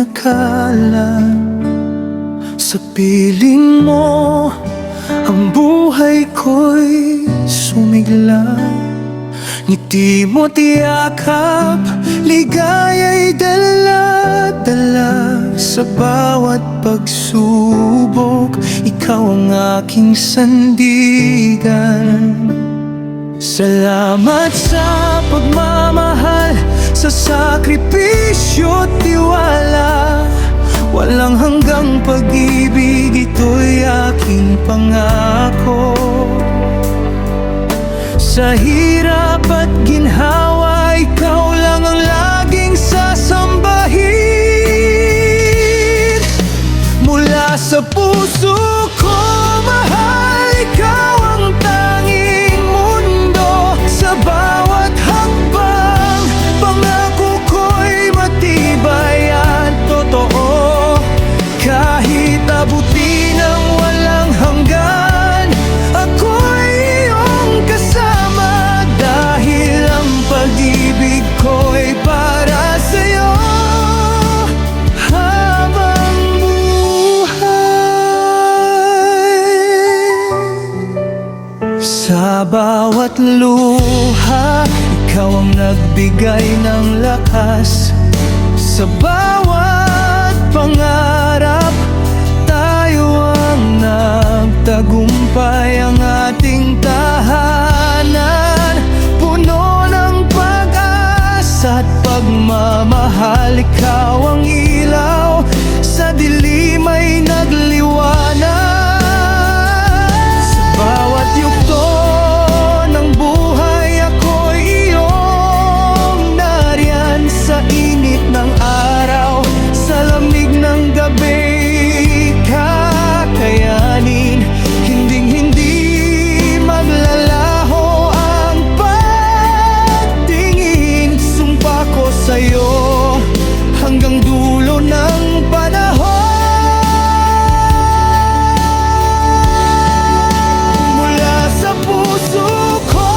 akala. Sa piling mo, ang buhay ko'y sumigla. Ngiti mo't yakap, ligaya'y dala-dala. Sa bawat pagsubok, ikaw ang aking sandigan. Salamat sa pagmamahal, sa sakripisyo't tiwala. Walang hanggang pag-ibig, ito'y aking pangako. Sa hirap at ginhawa, ikaw lang ang laging sasambahin. Mula sa puso ko, mahal, ikaw ang tanging mundo. Sa bawat hakbang, pangako ko'y matibay at totoo. Kahit abutin ang walang hanggan, ako'y iyong kasama. Dahil ang pag-ibig ko'y para sa'yo habang buhay. Sa bawat luha, ikaw ang nagbigay ng lakas. Sa bawat pangarap, tayo ang nagtagumpay. Ang ating tahanan, puno ng pag-asa at pagmamahal. Ikaw ang ilaw, sa dilim ay nagliwanag. Sa bawat yugto ng buhay, ako'y iyong nariyan. Sa init ng araw, sa lamig ng gabi, kakayanin. Hinding-hindi maglalaho ang pagtingin. Sumpa ko sa'yo hanggang dulo ng panahon. Mula sa puso ko,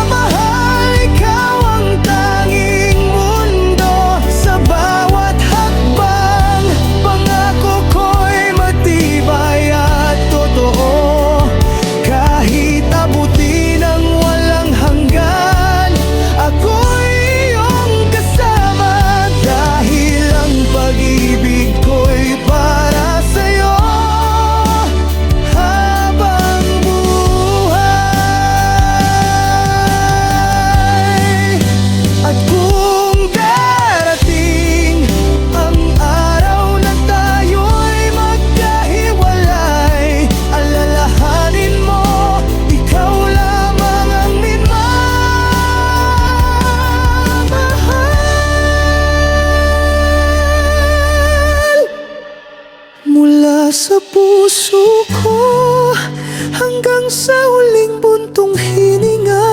mahal, ikaw ang tanging mundo. Sa bawat hakbang, pangako ko'y matibay at totoo. Kahit abutin ang walang hanggan, ako'y iyong kasama. Dahil ang pag-ibig ko'y para sa'yo habang buhay. At kung darating ang araw na tayo'y magkahiwalay, alalahanin mo, ikaw lamang ang minamahal. Mula sa puso ko hanggang sa huling buntong hininga,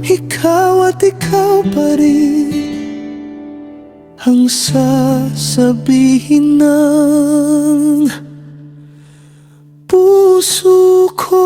ikaw at ikaw pa rin ang sasabihin ng puso ko.